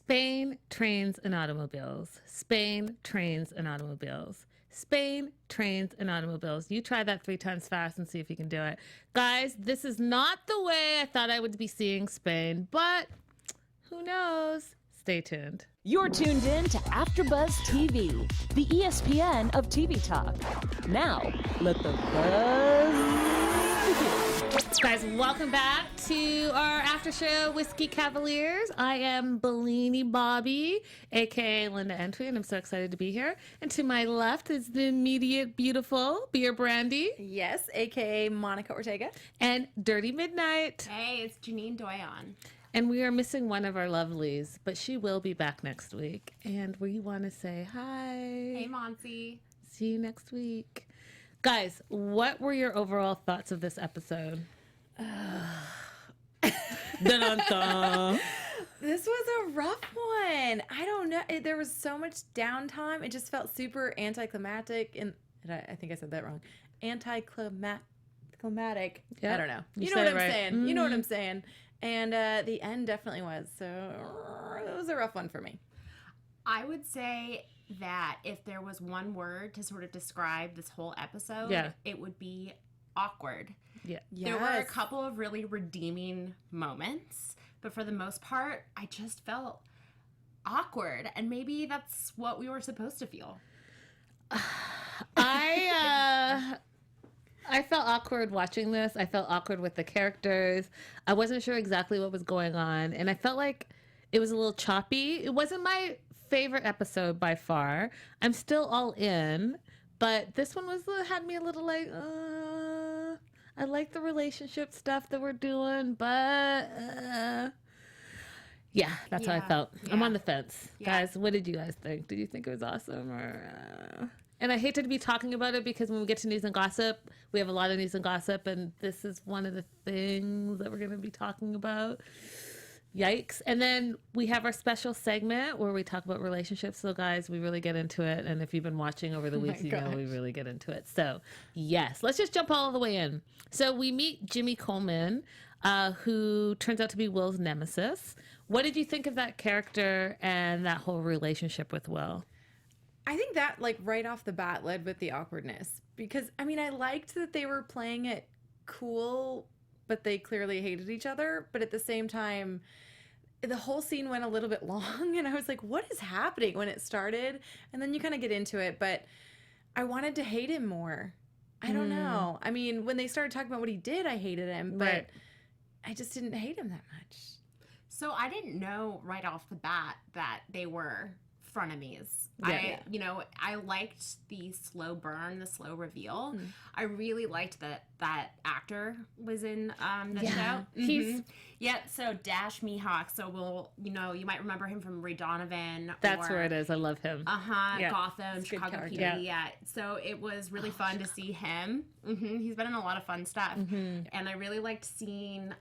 Spain, trains, and automobiles. Spain, trains, and automobiles. Spain, trains, and automobiles. You try that 3 times fast and see if you can do it. Guys, this is not the way I thought I would be seeing Spain, but who knows? Stay tuned. You're tuned in to AfterBuzz TV, the ESPN of TV talk. Now, let the buzz begin. Guys, welcome back to our after show, Whiskey Cavaliers. I am Bellini Bobby, aka Linda Entry, and I'm so excited to be here. And to my left is the immediate beautiful Beer Brandy. Yes, aka Monica Ortega. And Dirty Midnight. Hey, it's Janine Doyon. And we are missing one of our lovelies, but she will be back next week. And we want to say hi. Hey, Monty. See you next week. Guys, what were your overall thoughts of this episode? Dun-dun-dun. This was a rough one. I don't know. There was so much downtime. It just felt super anticlimactic. And I think I said that wrong. Anticlimactic. Yep. I don't know. You You know said what it I'm right. saying. You know what I'm saying. And the end definitely was. So it was a rough one for me. I would say that if there was one word to sort of describe this whole episode, it would be awkward. Yeah. There were a couple of really redeeming moments, but for the most part, I just felt awkward. And maybe that's what we were supposed to feel. I felt awkward watching this. I felt awkward with the characters. I wasn't sure exactly what was going on. And I felt like it was a little choppy. It wasn't my favorite episode by far. I'm still all in. But this one had me a little like, I like the relationship stuff that we're doing, but yeah, that's how I felt. Yeah. I'm on the fence. Yeah. Guys, what did you guys think? Did you think it was awesome or... And I hate to be talking about it because when we get to news and gossip, we have a lot of news and gossip, and this is one of the things that we're going to be talking about. Yikes. And then we have our special segment where we talk about relationships. So, guys, we really get into it. And if you've been watching over the weeks, you know we really get into it. So, yes, let's just jump all the way in. So we meet Jimmy Coleman, who turns out to be Will's nemesis. What did you think of that character and that whole relationship with Will? I think that, like, right off the bat led with the awkwardness. Because, I mean, I liked that they were playing it cool, but they clearly hated each other. But at the same time, the whole scene went a little bit long. And I was like, what is happening when it started? And then you kind of get into it. But I wanted to hate him more. I don't know. I mean, when they started talking about what he did, I hated him. But I just didn't hate him that much. So I didn't know right off the bat that they were frenemies. I liked the slow burn, the slow reveal. I really liked that actor was in the show. He's so Dash Mihawk. So you might remember him from Ray Donovan. That's where it is. I love him. Gotham, Chicago PD. Yeah. So it was really fun to see him. He's been in a lot of fun stuff, and I really liked seeing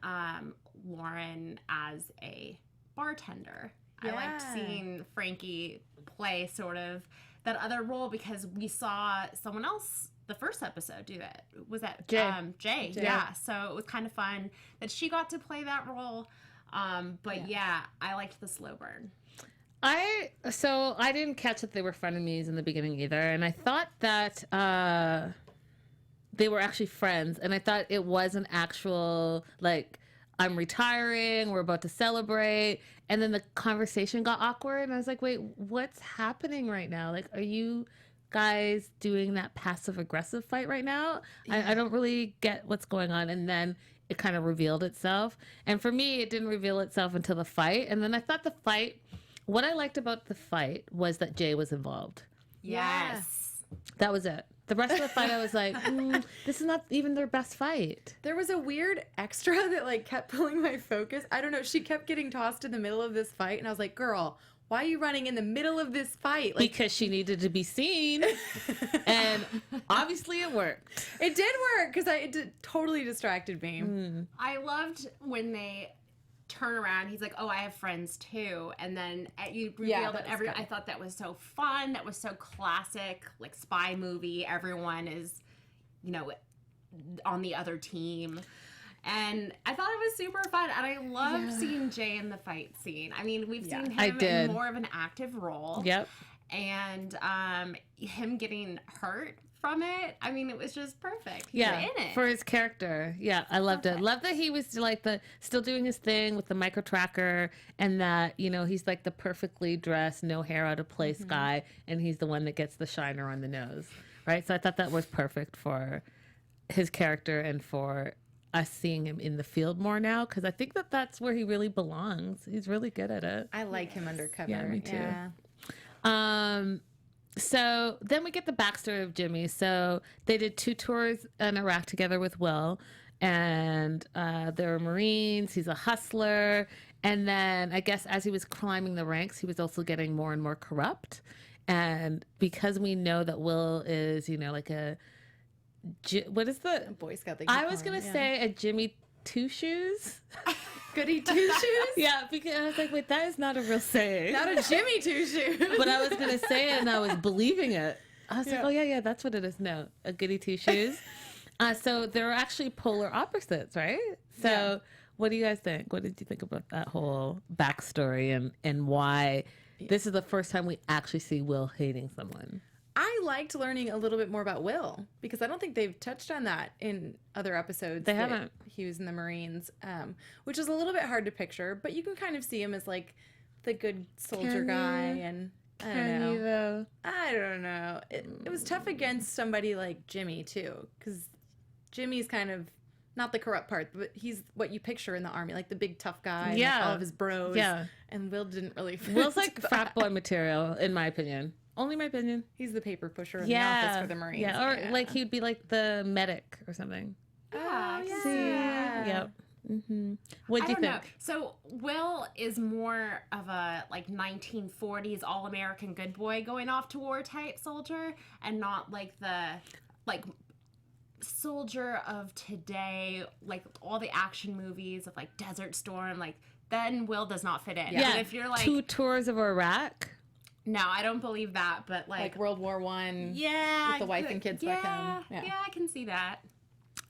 Lauren as a bartender. I liked seeing Frankie play sort of that other role because we saw someone else the first episode do it. Was that Jay? Yeah. So it was kind of fun that she got to play that role. But I liked the slow burn. I didn't catch that they were frenemies in the beginning either, and I thought that they were actually friends, and I thought it was an actual like, I'm retiring, we're about to celebrate. And then the conversation got awkward. And I was like, wait, what's happening right now? Like, are you guys doing that passive aggressive fight right now? I don't really get what's going on. And then it kind of revealed itself. And for me, it didn't reveal itself until the fight. And then I thought what I liked about the fight was that Jay was involved. Yes. That was it. The rest of the fight, I was like, this is not even their best fight. There was a weird extra that, like, kept pulling my focus. I don't know. She kept getting tossed in the middle of this fight, and I was like, girl, why are you running in the middle of this fight? Like, because she needed to be seen, and obviously it worked. It did work, because it totally distracted me. I loved when they turn around, he's like, oh, I have friends too, and then you reveal that I thought that was so fun. That was so classic, like, spy movie. Everyone is on the other team, And I thought it was super fun. And I loved seeing Jay in the fight scene. I mean, we've seen him in more of an active role. Yep. And him getting hurt from it. I mean, it was just perfect. He was in it. For his character. Yeah, I loved it. Loved that he was like still doing his thing with the micro tracker, and that, you know, he's like the perfectly dressed, no hair out of place guy, and he's the one that gets the shiner on the nose. Right? So I thought that was perfect for his character and for us seeing him in the field more now, because I think that that's where he really belongs. He's really good at it. I like him undercover. Yeah, me too. Yeah. So then we get the backstory of Jimmy. So they did 2 tours in Iraq together with Will, and they were Marines. He's a hustler. And then I guess as he was climbing the ranks, he was also getting more and more corrupt. And because we know that Will is, you know, like what is the Boy Scout thing? I was going to say a Jimmy Two Shoes. Goody Two Shoes? Yeah, because I was like, wait, that is not a real saying. Not a Jimmy Two Shoes. But I was going to say it and I was believing it. I was like, oh, yeah, that's what it is. No, a goody two shoes. So they're actually polar opposites, right? So what do you guys think? What did you think about that whole backstory and why this is the first time we actually see Will hating someone? I liked learning a little bit more about Will, because I don't think they've touched on that in other episodes. They haven't. He was in the Marines, which is a little bit hard to picture, but you can kind of see him as like the good soldier guy. And I don't know. I don't know. It was tough against somebody like Jimmy too, because Jimmy's kind of not the corrupt part, but he's what you picture in the army, like the big tough guy. Yeah. With all of his bros. Yeah. And Will didn't really fit. Will's like frat boy material, in my opinion. Only my opinion. He's the paper pusher in the office for the Marines. Yeah, or like he'd be like the medic or something. Yeah. Yep. Mm-hmm. What do you think? Know. So Will is more of a like 1940s all-American good boy going off to war type soldier, and not like the soldier of today, like all the action movies of like Desert Storm. Like then Will does not fit in. Yeah. But if you're like 2 tours of Iraq. No, I don't believe that, but like World War I. Yeah, with the wife and kids back home. Yeah, I can see that.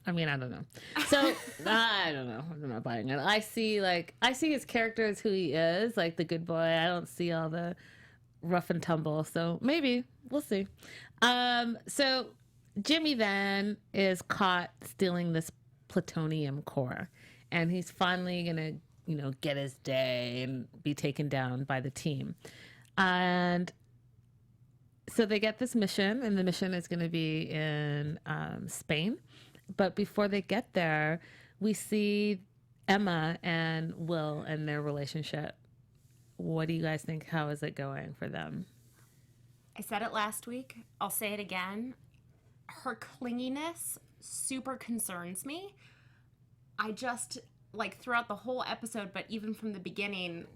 I mean, I don't know. So I don't know. I'm not buying it. I see his character as who he is, like the good boy. I don't see all the rough and tumble. So maybe we'll see. So Jimmy then is caught stealing this plutonium core, and he's finally gonna, you know, get his day and be taken down by the team. And so they get this mission, and the mission is going to be in Spain. But before they get there, we see Emma and Will and their relationship. What do you guys think? How is it going for them? I said it last week. I'll say it again. Her clinginess super concerns me. I just, like, throughout the whole episode, but even from the beginning,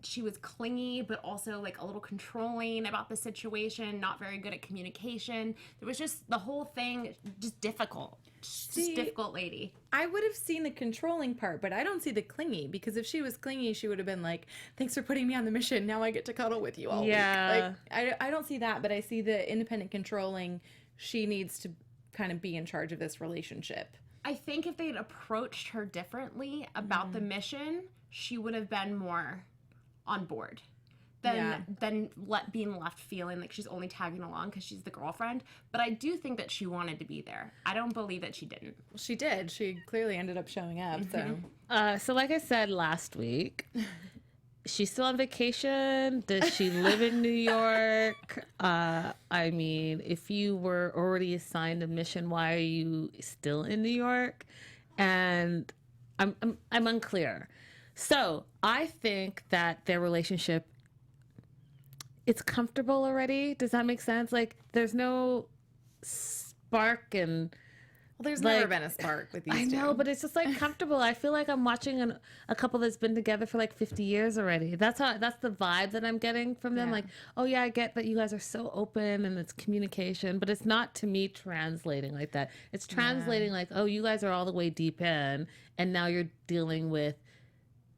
she was clingy, but also like a little controlling about the situation, not very good at communication. There was just the whole thing just difficult. Just difficult lady. I would have seen the controlling part, but I don't see the clingy, because if she was clingy, she would have been like, thanks for putting me on the mission. Now I get to cuddle with you all week. Like, I don't see that, but I see the independent controlling. She needs to kind of be in charge of this relationship. I think if they'd approached her differently about the mission, she would have been more on board than being left feeling like she's only tagging along because she's the girlfriend. But I do think that she wanted to be there. I don't believe that she didn't. Well, she did. She clearly ended up showing up. So like I said last week, she's still on vacation. Does she live in New York? I mean, if you were already assigned a mission, why are you still in New York? And I'm unclear. So I think that their relationship, it's comfortable already. Does that make sense? Like, there's no spark and... Well, there's never been a spark with these two. I know, but it's just like comfortable. I feel like I'm watching a couple that's been together for like 50 years already. That's the vibe that I'm getting from them. Yeah. Like, oh yeah, I get that you guys are so open and it's communication, but it's not to me translating like that. It's translating like, oh, you guys are all the way deep in, and now you're dealing with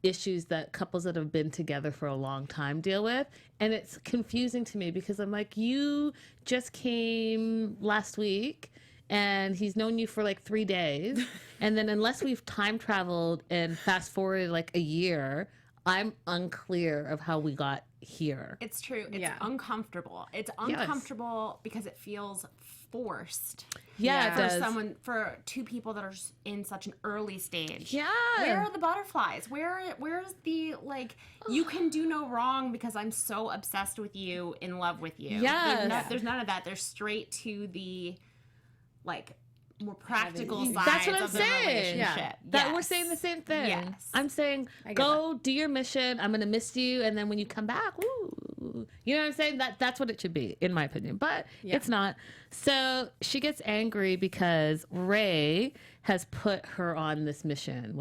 issues that couples that have been together for a long time deal with. And it's confusing to me because I'm like, you just came last week and he's known you for like 3 days. And then unless we've time traveled and fast forwarded like a year, I'm unclear of how we got here. It's true. It's uncomfortable. It's uncomfortable because it feels forced. Yeah, it does. For two people that are in such an early stage. Yeah. Where are the butterflies? Where's the, like, you can do no wrong because I'm so obsessed with you, in love with you. Yes. There's none of that. They're straight to the, like, more practical sides That's what I'm of the saying. relationship. Yeah. That we're saying the same thing. Yes. I'm saying, go do your mission. I'm gonna miss you, and then when you come back, woo. You know what I'm saying? That's what it should be, in my opinion. But it's not. So she gets angry because Ray has put her on this mission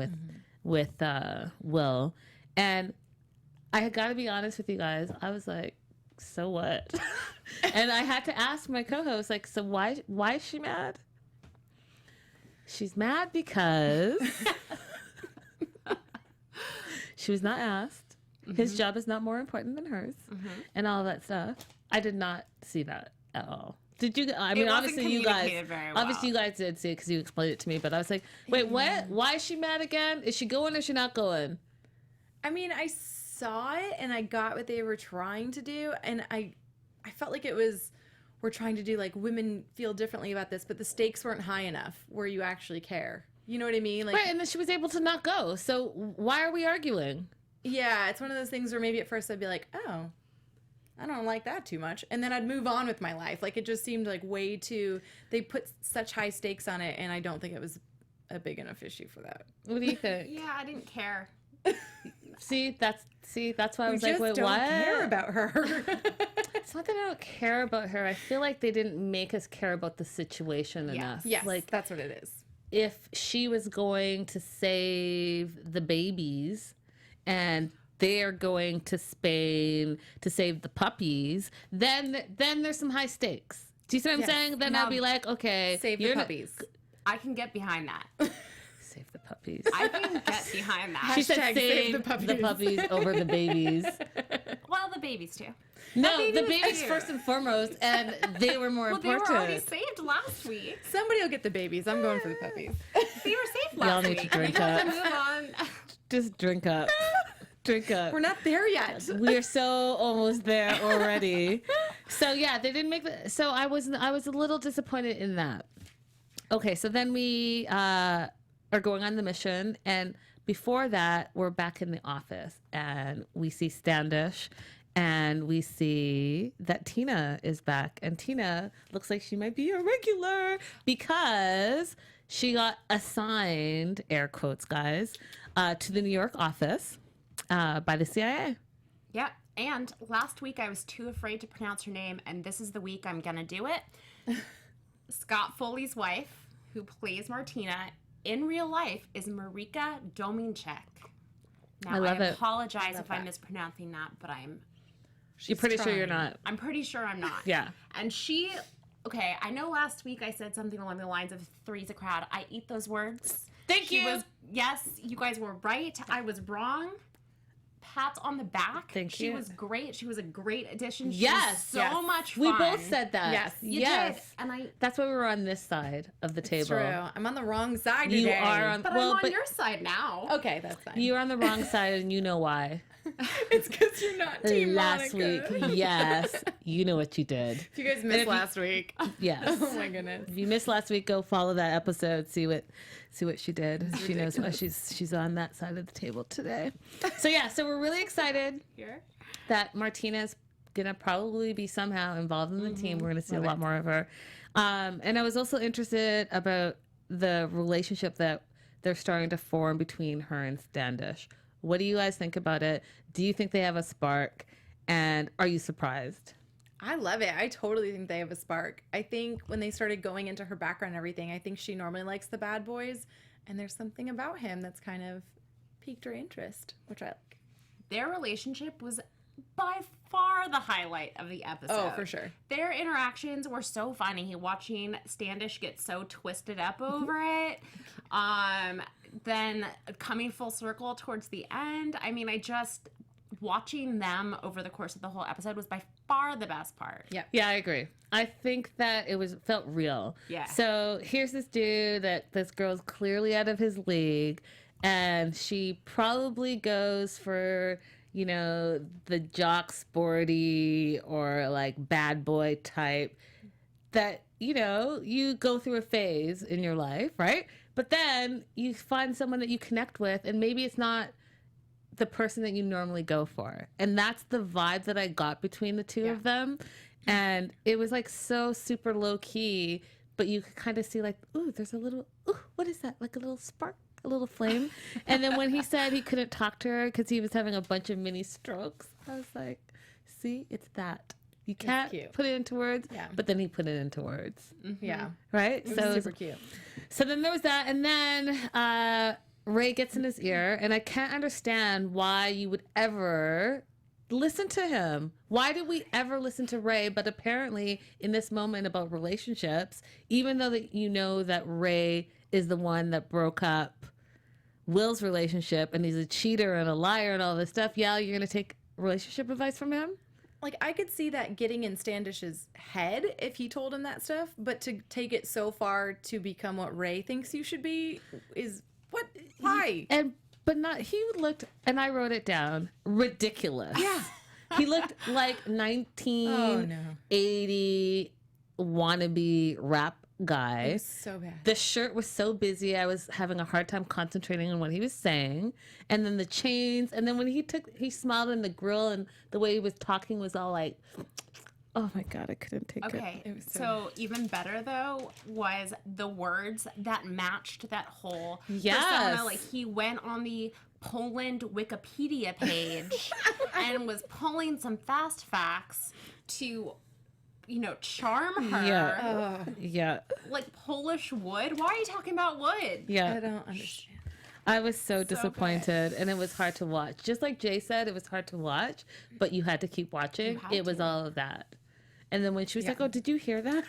with Will, and I got to be honest with you guys. I was like, so what? And I had to ask my co-host, like, so why is she mad? She's mad because she was not asked. His job is not more important than hers, and all of that stuff. I did not see that at all. Did you? I mean, obviously you guys did see it because you explained it to me. But I was like, wait, what? Why is she mad again? Is she going or is she not going? I mean, I saw it and I got what they were trying to do, and I felt like it was, we're trying to do like women feel differently about this, but the stakes weren't high enough where you actually care. You know what I mean? Like, right, and then she was able to not go. So why are we arguing? Yeah, it's one of those things where maybe at first I'd be like, oh, I don't like that too much. And then I'd move on with my life. Like, it just seemed like way too, they put such high stakes on it, and I don't think it was a big enough issue for that. What do you think? Yeah, I didn't care. See, that's why I was like, wait, don't what? care about her. It's not that I don't care about her. I feel like they didn't make us care about the situation enough. Yes, like, that's what it is. If she was going to save the babies and they're going to Spain to save the puppies, then there's some high stakes. Do you see what I'm saying? Then I'll be like, okay, save the puppies. I can get behind that. Save the puppies. I can get behind that. She said save the puppies over the babies. Well, the babies too. No, the babies first and foremost, and they were more important. They were already saved last week. Somebody will get the babies. I'm going for the puppies. They were saved last Y'all week. need to drink up. Move on. Just drink up. Drink up. We're not there yet. We're so almost there already. So yeah, they didn't make the. So I was a little disappointed in that. Okay, so then we are going on the mission, and before that, we're back in the office, and we see Standish, and we see that Tina is back, and Tina looks like she might be a regular because she got assigned, air quotes, guys, to the New York office by the CIA. Yeah, and last week I was too afraid to pronounce her name, and this is the week I'm gonna do it. Scott Foley's wife, who plays Martina in real life, is Marika Dominchek. Now, I love it. Apologize if I'm mispronouncing that, but You're pretty sure you're not. I'm pretty sure I'm not. Yeah. And she, okay, I know last week I said something along the lines of three's a crowd. I eat those words. Thank you. Yes, you guys were right. I was wrong. Pats on the back. Thank you. She was great. She was a great addition. She Yes. was so much fun. We both said that. Yes. You yes. did. And That's why we were on this side of the table. True. I'm on the wrong side You today. are on. But well, I'm on your side now. Okay, that's fine. You're on the wrong side, and you know why. It's because you're not Team Last Monica. week, yes, you know what you did. If you guys missed last week. Yes. Oh my goodness. If you missed last week, go follow that episode. See what she did. She knows why she's on that side of the table today. So yeah, so we're really excited Here. that Martina's gonna probably be somehow involved in the team. We're gonna see a lot more of her. And I was also interested about the relationship that they're starting to form between her and Standish. What do you guys think about it? Do you think they have a spark? And are you surprised? I love it. I totally think they have a spark. I think when they started going into her background and everything, I think she normally likes the bad boys. And there's something about him that's kind of piqued her interest, which I like. Their relationship was by far the highlight of the episode. Oh, for sure. Their interactions were so funny. Watching Standish get so twisted up over it. Then coming full circle towards the end. I mean, I just watching them over the course of the whole episode was by far the best part. Yeah, I agree. I think that felt real. Yeah. So here's this dude that this girl's clearly out of his league, and she probably goes for, you know, the jock sporty or like bad boy type that, you know, you go through a phase in your life, right? But then you find someone that you connect with, and maybe it's not the person that you normally go for. And that's the vibe that I got between the two of them. And it was like so super low key, but you could kind of see like, ooh, there's a little, ooh, what is that? Like a little spark, a little flame. And then when he said he couldn't talk to her because he was having a bunch of mini strokes, I was like, see, it's that. You can't put it into words, but then he put it into words. Mm-hmm. Yeah. Right? It was super cute. So then there was that. And then Ray gets in his ear, and I can't understand why you would ever listen to him. Why did we ever listen to Ray? But apparently in this moment about relationships, even though that you know that Ray is the one that broke up Will's relationship and he's a cheater and a liar and all this stuff, you're going to take relationship advice from him? Like, I could see that getting in Standish's head if he told him that stuff, but to take it so far to become what Ray thinks you should be is what? Why? But he looked, and I wrote it down, ridiculous. Yeah. He looked like 1980 wannabe rap guy. It was so bad. The shirt was so busy, I was having a hard time concentrating on what he was saying. And then the chains, and then when he smiled in the grill, and the way he was talking was all like, oh my God, I couldn't take it. Okay, so even better though was the words that matched that whole persona. Like, he went on the Poland Wikipedia page and was pulling some fast facts to, you know, charm her. Yeah. Like Polish wood? Why are you talking about wood? Yeah. I don't understand. I was so disappointed, and it was hard to watch. Just like Jay said, it was hard to watch, but you had to keep watching. It was all of that. And then when she was like, oh, did you hear that?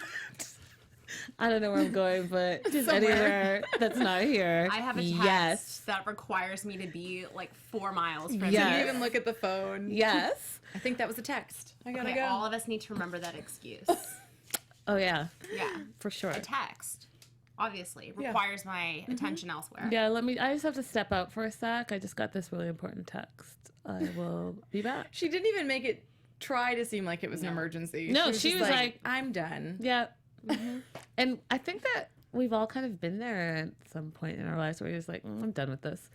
I don't know where I'm going, but just anywhere that's not here. I have a text that requires me to be like 4 miles from You didn't even look at the phone. Yes. I think that was a text. I gotta go. All of us need to remember that excuse. Oh, yeah. Yeah. For sure. A text, obviously, requires my attention elsewhere. Yeah, I just have to step out for a sec. I just got this really important text. I will be back. She didn't even make it try to seem like it was an emergency. No, she was like, I'm done. Yeah. Mm-hmm. And I think that we've all kind of been there at some point in our lives where you're just like, I'm done with this.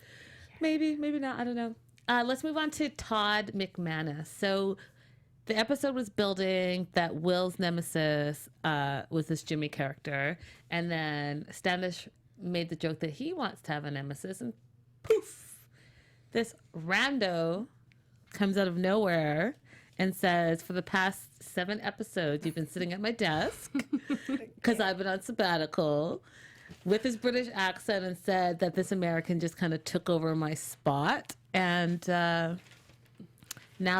Maybe not. I don't know. Let's move on to Todd McManus. So the episode was building that Will's nemesis was this Jimmy character. And then Standish made the joke that he wants to have a nemesis. And poof, this rando comes out of nowhere and says, for the past 7 episodes, you've been sitting at my desk because I've been on sabbatical, with his British accent, and said that this American just kind of took over my spot. And now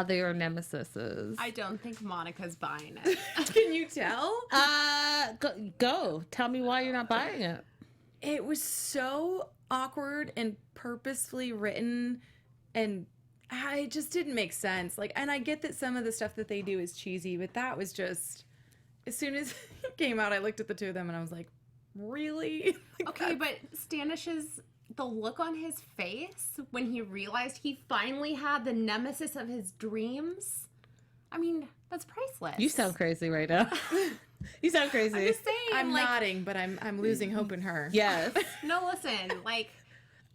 they are nemesises. I don't think Monica's buying it. Can you tell? Go. Tell me why you're not buying it. It was so awkward and purposefully written, and it just didn't make sense. Like, and I get that some of the stuff that they do is cheesy, but that was just, as soon as it came out, I looked at the two of them and I was like, really? Okay, but Standish's, the look on his face when he realized he finally had the nemesis of his dreams, I mean, that's priceless. You sound crazy right now. You sound crazy. I'm just saying. I'm nodding, but I'm losing hope in her. Yes. No, listen, like,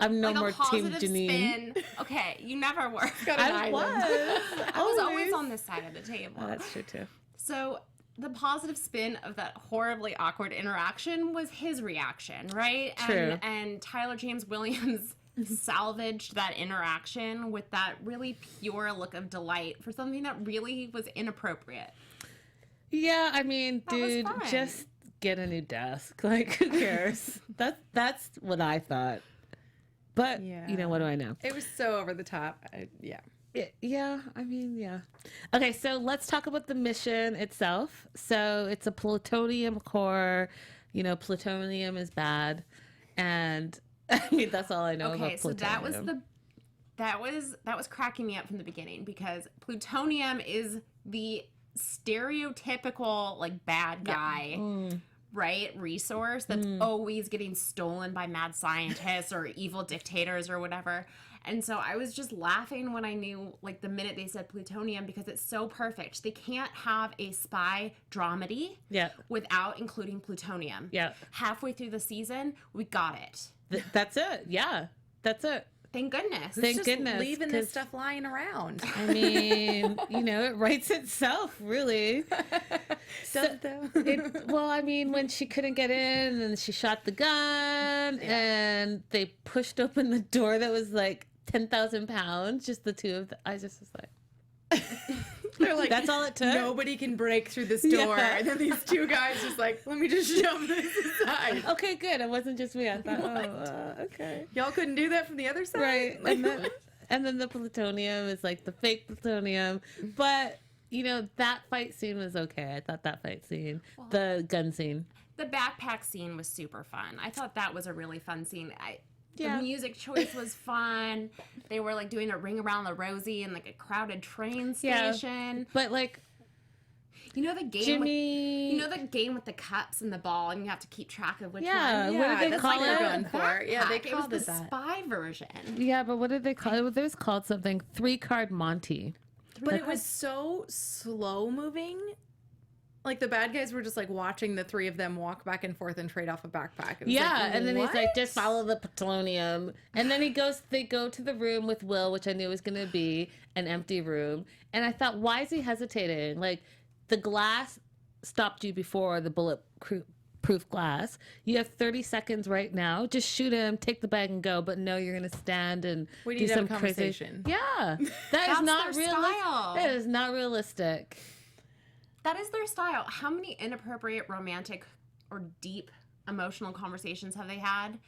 I'm no like more a Team positive Janine. spin. Okay, you never were. I was always on this side of the table. Oh, that's true too. So the positive spin of that horribly awkward interaction was his reaction, right? True. And Tyler James Williams salvaged that interaction with that really pure look of delight for something that really was inappropriate. Yeah, I mean, That was dude, fun. just get a new desk. Like, who cares? That's what I thought. But, you know, what do I know? It was so over the top. Yeah, I mean, yeah. Okay, so let's talk about the mission itself. So it's a plutonium core. You know, plutonium is bad. And, I mean, that's all I know about plutonium. Okay, so that was That was cracking me up from the beginning because Plutonium is the stereotypical like bad guy, right? Resource that's always getting stolen by mad scientists or evil dictators or whatever. And so I was just laughing when I knew, like, the minute they said Plutonium, because it's so perfect. They can't have a spy dramedy without including Plutonium. Yeah. Halfway through the season, we got it. That's it. Yeah. That's it. Thank goodness. Thank goodness. Leaving this stuff lying around. I mean, it writes itself, really. Does it, though? Well, I mean, when she couldn't get in and she shot the gun and they pushed open the door that was like 10,000 pounds, just the two of them. I just was like... They're like, that's all it took. Nobody can break through this door. Yeah. And then these two guys just like, let me just shove this aside. Okay, good. It wasn't just me. I thought, okay. Y'all couldn't do that from the other side? Right. And then the plutonium is like the fake plutonium. But, that fight scene was okay. I thought that fight scene, the gun scene. The backpack scene was super fun. I thought that was a really fun scene. The music choice was fun. They were like doing a ring around the rosy in like a crowded train station. Yeah, but like, the game. The game with the cups and the ball, and you have to keep track of which one. Yeah, what did they call it? Going for? Yeah, they called it the spy version. Yeah, but what did they call it? It was called something 3-card Monty. But it was so slow moving. Like, the bad guys were just, like, watching the three of them walk back and forth and trade off a backpack. It was and then he's like, just follow the plutonium. And then they go to the room with Will, which I knew was going to be an empty room. And I thought, why is he hesitating? Like, the glass stopped you before, the bulletproof glass. You have 30 seconds right now. Just shoot him, take the bag and go. But no, you're going to stand and do some conversation. Crazy... Yeah. That is not realistic. That is not realistic. That is their style. How many inappropriate romantic or deep emotional conversations have they had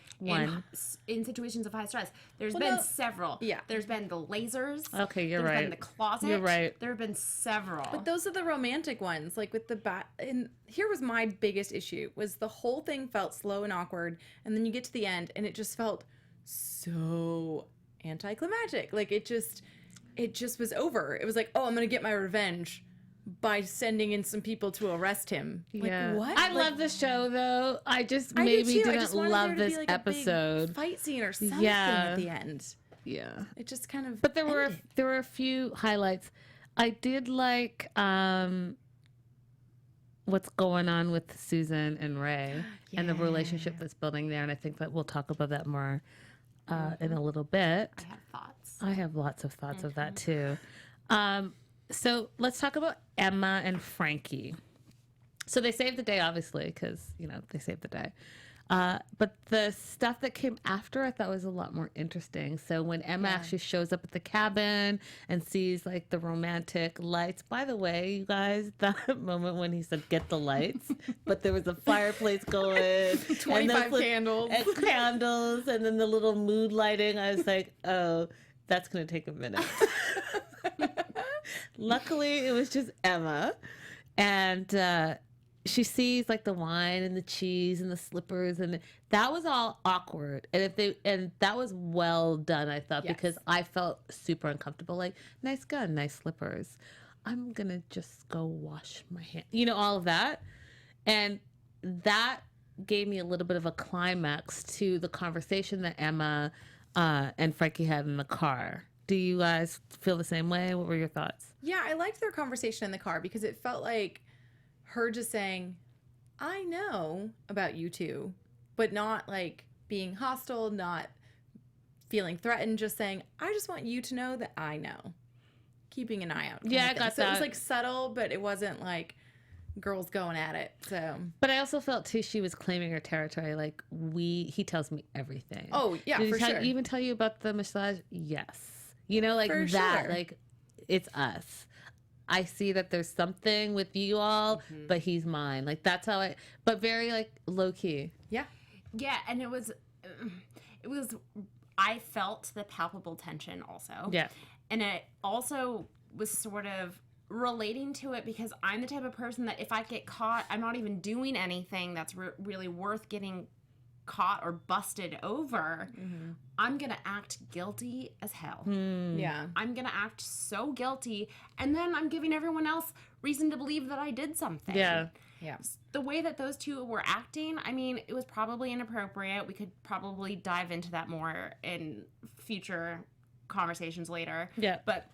in situations of high stress? There's been several. Yeah. There's been the lasers. Okay, you're right. There's been the closet. You're right. There have been several. But those are the romantic ones. Like with the and here was my biggest issue, was the whole thing felt slow and awkward, and then you get to the end and it just felt so anticlimactic. Like it just was over. It was like, oh, I'm going to get my revenge by sending in some people to arrest him. Yeah. Like, what? I love the show, though. I just maybe didn't love this episode. A big fight scene or something at the end. Yeah. It just kind of. But there were a few highlights. I did like what's going on with Susan and Ray and the relationship that's building there, and I think that we'll talk about that more in a little bit. I have thoughts. I have lots of thoughts of that too. So let's talk about Emma and Frankie. So they saved the day, obviously, because, they saved the day. But the stuff that came after I thought was a lot more interesting. So when Emma actually shows up at the cabin and sees, like, the romantic lights. By the way, you guys, that moment when he said, get the lights, but there was a fireplace going. 25 candles. And candles, and then the little mood lighting. I was like, oh, that's going to take a minute. Luckily, it was just Emma, and she sees like the wine and the cheese and the slippers, and that was all awkward. And that was well done, I thought, because I felt super uncomfortable. Like, nice gun, nice slippers. I'm gonna just go wash my hands, all of that, and that gave me a little bit of a climax to the conversation that Emma and Frankie had in the car. Do you guys feel the same way? What were your thoughts? Yeah, I liked their conversation in the car because it felt like her just saying, I know about you two, but not like being hostile, not feeling threatened, just saying, I just want you to know that I know. Keeping an eye out. Yeah, I got that. It was like subtle, but it wasn't like girls going at it. So, but I also felt too she was claiming her territory. Like he tells me everything. Oh yeah, Did for sure. Even tell you about the massage? Yes. Like for that. Sure. Like it's us. I see that there's something with you all, but he's mine. Like that's how but very like low key. Yeah. Yeah, and it was. I felt the palpable tension also. Yeah. And it also was sort of relating to it because I'm the type of person that if I get caught, I'm not even doing anything that's really worth getting caught or busted over, I'm going to act guilty as hell. Yeah. I'm going to act so guilty. And then I'm giving everyone else reason to believe that I did something. Yeah. Yeah. The way that those two were acting, I mean, it was probably inappropriate. We could probably dive into that more in future conversations later. Yeah. But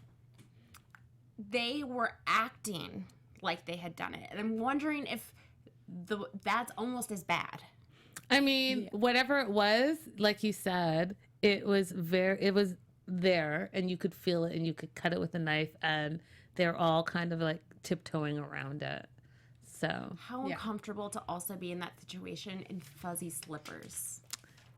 they were acting like they had done it. And I'm wondering if that's almost as bad. I mean, whatever it was, like you said, it was there, and you could feel it, and you could cut it with a knife, and they're all kind of like tiptoeing around it. So How uncomfortable to also be in that situation in fuzzy slippers.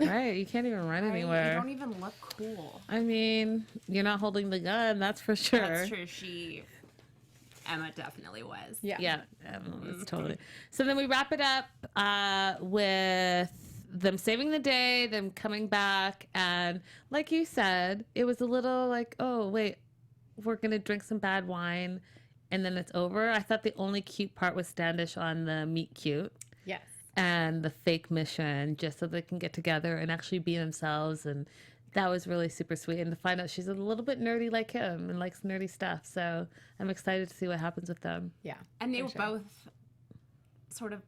right, you can't even run Right? anywhere. You don't even look cool. I mean, you're not holding the gun, that's for sure. That's true. Emma definitely was. Yeah. Yeah, it's totally. So then we wrap it up with them saving the day, them coming back, and like you said, it was a little like, oh wait, we're gonna drink some bad wine, and then it's over. I thought the only cute part was Standish on the meet cute Yes. and the fake mission, just so they can get together and actually be themselves, and that was really super sweet. And to find out she's a little bit nerdy like him and likes nerdy stuff, so I'm excited to see what happens with them. Yeah. And they were sure. both sort of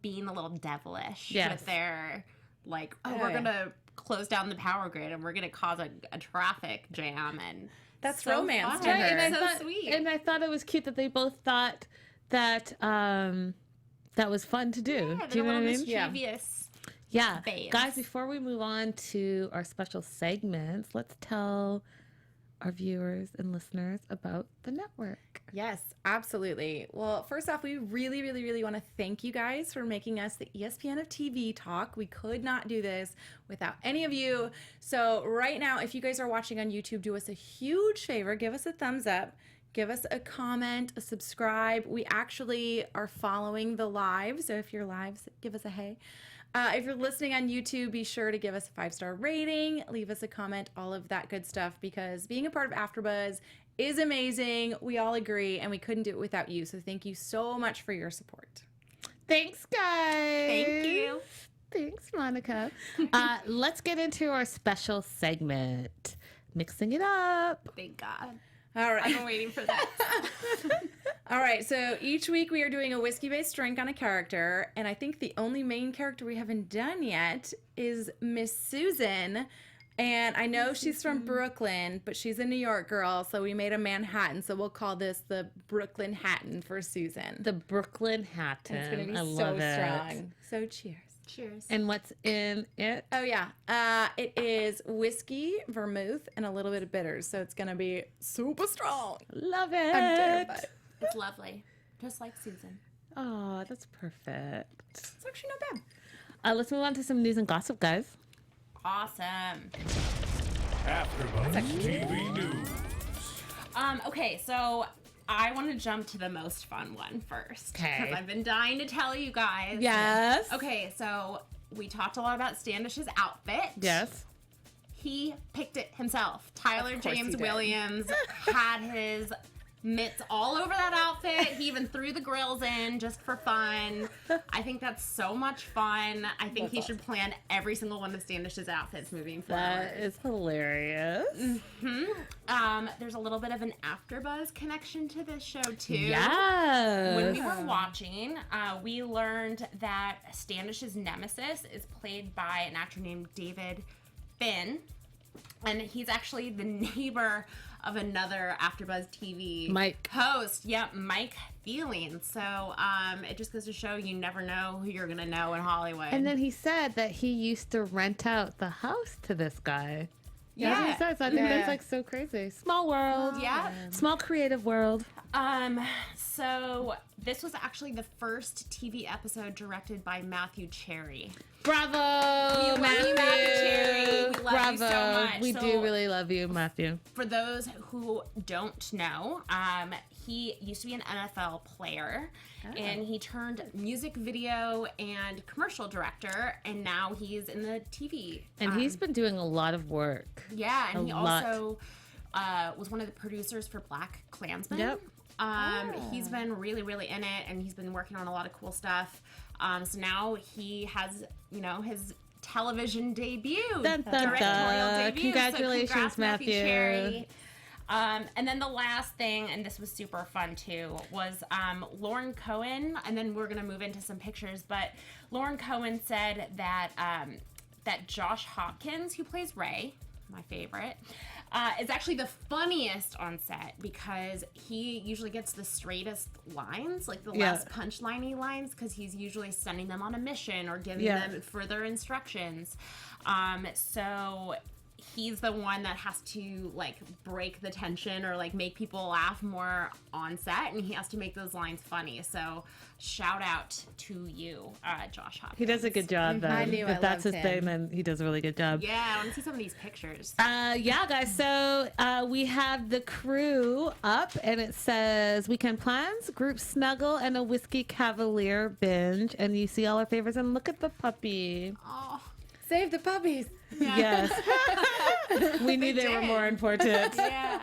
being a little devilish Yes. with their, like, Oh, we're yeah. going to close down the power grid and we're going to cause a traffic jam. And That's so romance fun. to her. And I So thought, sweet. And I thought it was cute that they both thought that that was fun to do. Yeah, Do you know what I mean? Yeah. mischievous. Yeah. babes. Guys, before we move on to our special segments, let's tell our viewers and listeners about the network. Yes, absolutely. Well, first off, we really, really, really want to thank you guys for making us the ESPN of TV talk. We could not do this without any of you. So right now, if you guys are watching on YouTube, do us a huge favor. Give us a thumbs up. Give us a comment, a subscribe. We actually are following the live. So if you're live, give us a hey. If you're listening on YouTube, be sure to give us a 5-star rating, leave us a comment, all of that good stuff, because being a part of AfterBuzz is amazing. We all agree, and we couldn't do it without you. So thank you so much for your support. Thanks, guys. Thank you. Thanks, Monica. Let's get into our special segment. Mixing it up. Thank God. All I've right. been waiting for that. All right. So each week we are doing a whiskey-based drink on a character, and I think the only main character we haven't done yet is Miss Susan. And I know she's from Brooklyn, but she's a New York girl, so we made a Manhattan. So we'll call this the Brooklyn Hatton for Susan. The Brooklyn Hatton. It's gonna be I so love it. strong. So cheers. Cheers. And what's in it? Oh yeah, it is whiskey, vermouth, and a little bit of bitters. So it's gonna be super strong. Love it. I'm terrified. It's lovely. Just like Susan. Oh, that's perfect. It's actually not bad. Let's move on to some news and gossip, guys. Awesome. AfterBuzz TV News. Okay, so I want to jump to the most fun one first. Okay. Because I've been dying to tell you guys. Yes. Okay, so we talked a lot about Standish's outfit. Yes. He picked it himself. Tyler Of course James he did. Williams had his mitts all over that outfit. He even threw the grills in just for fun. I think that's so much fun. I think he should plan every single one of Standish's outfits moving forward. That is hilarious. There's a little bit of an AfterBuzz connection to this show too. Yes. When we were watching, we learned that Standish's nemesis is played by an actor named David Finn, and he's actually the neighbor of another AfterBuzz TV Mike. host. Yep, Mike Feeling. So it just goes to show you never know who you're gonna know in Hollywood. And then he said that he used to rent out the house to this guy. That's what he yeah, says. I think Yeah. that's like so crazy. Small world. yeah. Small creative world. So this was actually the first TV episode directed by Matthew Cherry. Bravo, love you, Matthew. Matthew Cherry. We love Bravo. you so much. We So- do really love you, Matthew. For those who don't know, he used to be an NFL player, and he turned music video and commercial director, and now he's in the TV. And he's been doing a lot of work. Yeah, and a he lot. also was one of the producers for Black Klansman. Yep. He's been really, really in it, and he's been working on a lot of cool stuff. So now he has, his television debut, Dun, dun, directorial dun. debut. Congratulations, so congrats, Matthew. Cherry. And then the last thing, and this was super fun too, was Lauren Cohen, and then we're gonna move into some pictures. But Lauren Cohen said that that Josh Hopkins, who plays Ray, my favorite, is actually the funniest on set because he usually gets the straightest lines, like the less punchline-y lines, because he's usually sending them on a mission or giving them further instructions. So he's the one that has to like break the tension or like make people laugh more on set, and he has to make those lines funny. So shout out to you, Josh Hopkins. He does a good job, though. I knew I If that's loved his him. thing, then he does a really good job. Yeah, I want to see some of these pictures. Yeah, guys. So we have the crew up, and it says weekend plans, group snuggle, and a Whiskey Cavalier binge. And you see all our favorites, and look at the puppy. Oh, Save the puppies. Yes, we knew they were did. more important. yeah.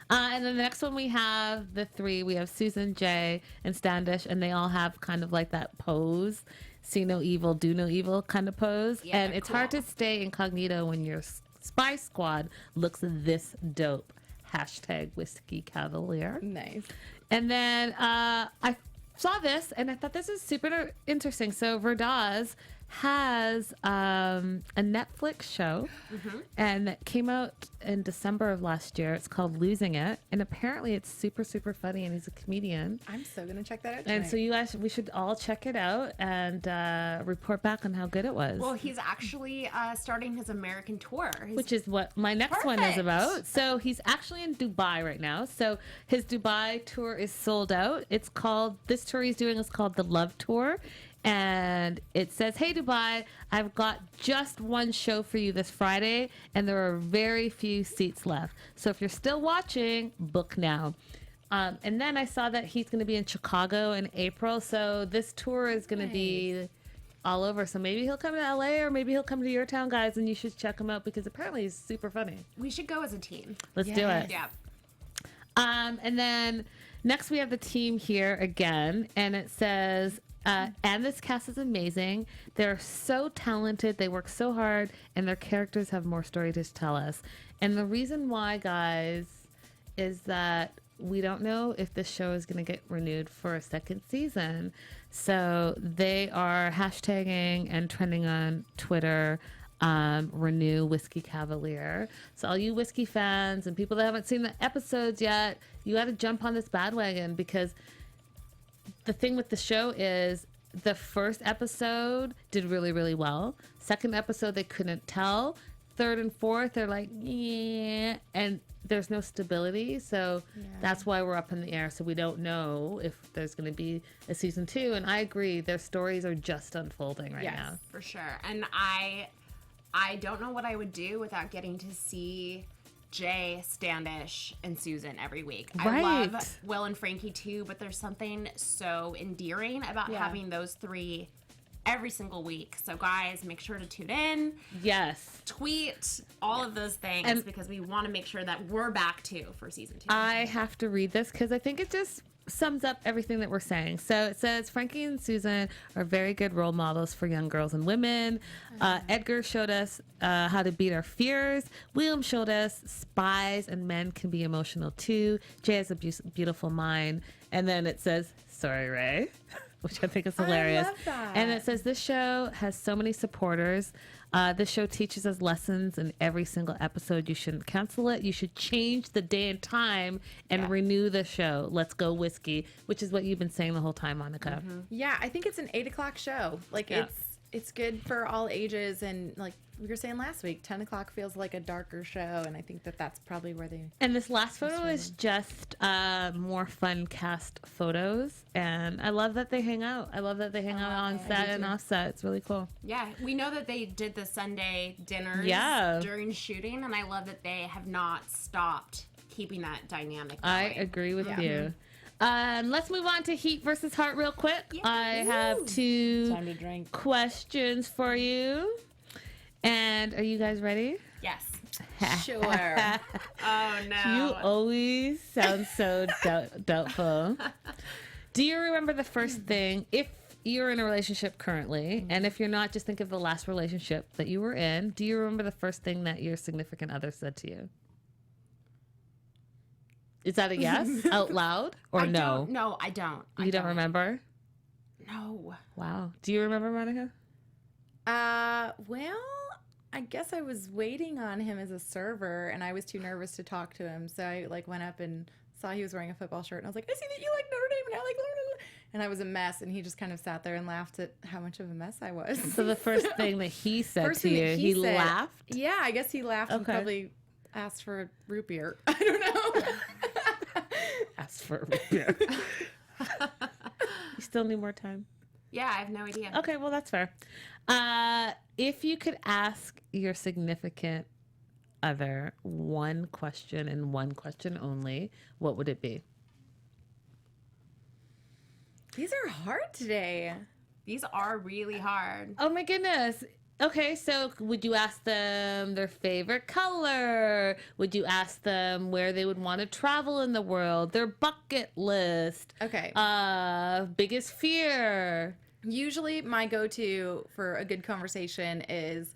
And then the next one we have the three. We have Susan, Jay, and Standish, and they all have kind of like that pose, see no evil, do no evil kind of pose. Yeah, and they're it's hard cool. to stay incognito when your spy squad looks this dope. Hashtag Whiskey Cavalier. Nice. And then I saw this, and I thought this is super interesting. So Verdaz has a Netflix show, and that came out in December of last year. It's called Losing It, and apparently it's super, super funny, and he's a comedian. I'm so gonna check that out. And tonight. so you guys, we should all check it out and report back on how good it was. Well, he's actually starting his American tour. Which is what my next one is Perfect. about. So he's actually in Dubai right now. So his Dubai tour is sold out. It's called, this tour he's doing is called the Love Tour. And it says, hey, Dubai, I've got just one show for you this Friday, and there are very few seats left. So if you're still watching, book now. And then I saw that he's going to be in Chicago in April. So this tour is going to be all over. So maybe he'll come to LA, or maybe he'll come to your town, guys, and you should check him out because apparently he's super funny. We should go as a team. Let's do it. Yeah. And then next we have the team here again, and it says, and this cast is amazing. They're so talented. They work so hard, and their characters have more story to tell us. And the reason why, guys, is that we don't know if this show is going to get renewed for a second season. So they are hashtagging and trending on Twitter, renew Whiskey Cavalier. So all you whiskey fans and people that haven't seen the episodes yet, you got to jump on this bandwagon, because the thing with the show is the first episode did really, really well. Second episode, they couldn't tell. Third and fourth, they're like, yeah, and there's no stability. So that's why we're up in the air. So we don't know if there's going to be a season 2. And I agree, their stories are just unfolding right now. For sure. And I don't know what I would do without getting to see Jay, Standish, and Susan every week. I Right. love Will and Frankie too, but there's something so endearing about having those three every single week. So guys, make sure to tune in, Yes. tweet, all of those things, And- because we want to make sure that we're back too for season 2. I have to read this because I think it just sums up everything that we're saying. So it says Frankie and Susan are very good role models for young girls and women. Edgar showed us how to beat our fears. William showed us spies and men can be emotional too. Jay has a beautiful mind. And then it says, sorry, Ray, which I think is hilarious. I love that. And it says this show has so many supporters. This show teaches us lessons in every single episode. You shouldn't cancel it. You should change the day and time and renew the show. Let's go Whiskey, which is what you've been saying the whole time, Monica. Yeah, I think it's an 8:00 show. Like Yeah. it's good for all ages, and like we were saying last week, 10 o'clock feels like a darker show, and I think that that's probably where they. And this last photo is just more fun cast photos. And I love that they hang out. I love that they hang out on set and off set. It's really cool. Yeah, we know that they did the Sunday dinners Yeah. during shooting, and I love that they have not stopped keeping that dynamic I going. agree with you. Let's move on to Heat versus Heart real quick. I have 2 Time to drink. questions for you. And are you guys ready? Yes. Sure. Oh no. You always sound so doubtful. Do you remember the first thing, if you're in a relationship currently, and if you're not, just think of the last relationship that you were in. Do you remember the first thing that your significant other said to you? Is that a yes out loud or no? No, I don't. You don't remember? No. Wow. Do you remember, Monica? Well, I guess I was waiting on him as a server, and I was too nervous to talk to him. So I like went up and saw he was wearing a football shirt, and I was like, I see that you like Notre Dame, and I like blah, blah, blah. And I was a mess, and he just kind of sat there and laughed at how much of a mess I was. So the first thing that he said to you, he said, laughed? Yeah, I guess he laughed and Okay. probably asked for a root beer. I don't know. Asked for a root beer. You still need more time? Yeah, I have no idea. Okay, well, that's fair. If you could ask your significant other one question and one question only, what would it be? These are hard today. These are really hard. Oh my goodness. Okay, so would you ask them their favorite color? Would you ask them where they would want to travel in the world? Their bucket list? Okay. Biggest fear? Usually my go-to for a good conversation is,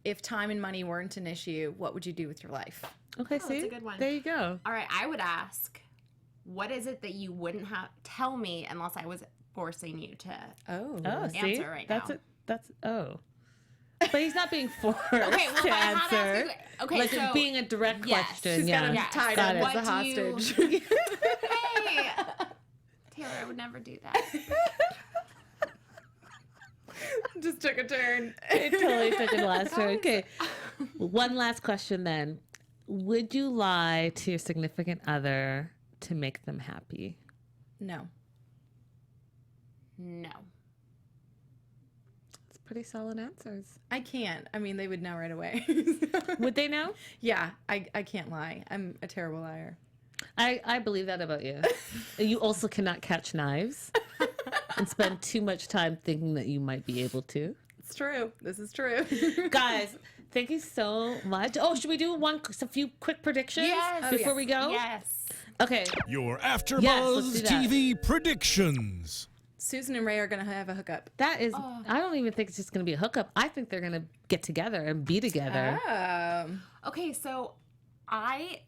if time and money weren't an issue, what would you do with your life? Okay, Oh, see? that's a good one. There you go. All right, I would ask, what is it that you wouldn't have tell me unless I was forcing you to? Oh. Oh, see? Answer right That's now. it. That's But he's not being forced Okay, well, to if I had to answer. ask you, okay, Like so being a direct yes. question. She's Yeah. got him Yes. tied Got up it. as a What do you- hostage. Hey, Taylor, I would never do that. Just took a turn. It totally took a last turn. Okay. One last question then. Would you lie to your significant other to make them happy? No. No. It's pretty solid answers. I can't. I mean, they would know right away. Would they know? Yeah, I can't lie. I'm a terrible liar. I believe that about you. You also cannot catch knives and spend too much time thinking that you might be able to. It's true. This is true. Guys, thank you so much. Oh, should we do a few quick predictions Yes. before yes. we go? Yes. Okay. Your Yes, let's AfterBuzz do that. TV predictions. Susan and Ray are going to have a hookup. That is, I don't even think it's just going to be a hookup. I think they're going to get together and be together. Okay, so I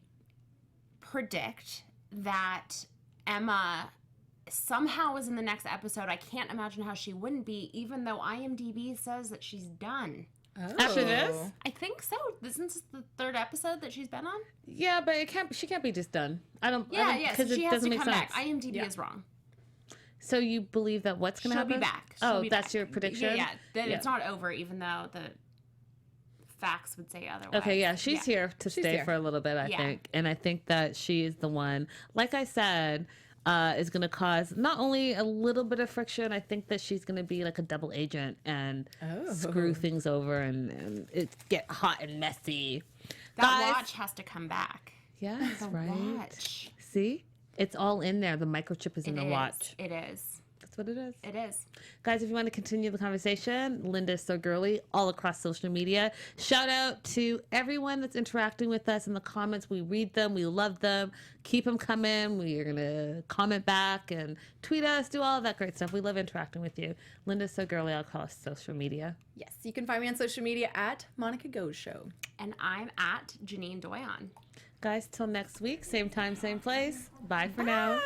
predict that Emma somehow is in the next episode. I can't imagine how she wouldn't be, even though IMDb says that she's done. After this? I think so. Isn't this the third episode that she's been on? Yeah, but she can't be just done. I don't, Yeah, because so she it has doesn't to make come sense. back. IMDb is wrong. So you believe that what's going to She'll happen? be back. Oh, She'll be that's back. your prediction? Yeah, that Yeah. it's not over, even though the facts would say otherwise. Okay, yeah, she's here to stay here. for a little bit, I Yeah. think. And I think that she is the one, like I said, is going to cause not only a little bit of friction, I think that she's going to be like a double agent and screw things over and it get hot and messy. That Guys- watch has to come back. Yes, right. Watch. See? It's all in there. The microchip is in the watch. It is. That's what it is. It is. Guys, if you want to continue the conversation, Linda's so girly all across social media. Shout out to everyone that's interacting with us in the comments. We read them. We love them. Keep them coming. We are going to comment back and tweet us, do all of that great stuff. We love interacting with you. Linda's so girly all across social media. Yes, you can find me on social media at Monica Goes Show. And I'm at Janine Doyon. Guys, till next week, same time, same place. Bye for now.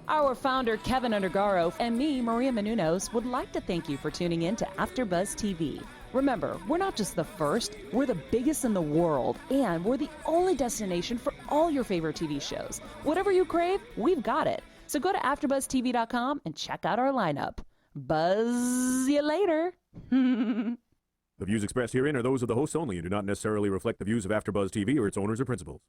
Our founder, Keven Undergaro, and me, Maria Menounos, would like to thank you for tuning in to AfterBuzz TV. Remember, we're not just the first, we're the biggest in the world, and we're the only destination for all your favorite TV shows. Whatever you crave, we've got it. So go to AfterBuzzTV.com and check out our lineup. Buzz you later. The views expressed herein are those of the hosts only and do not necessarily reflect the views of AfterBuzz TV or its owners or principals.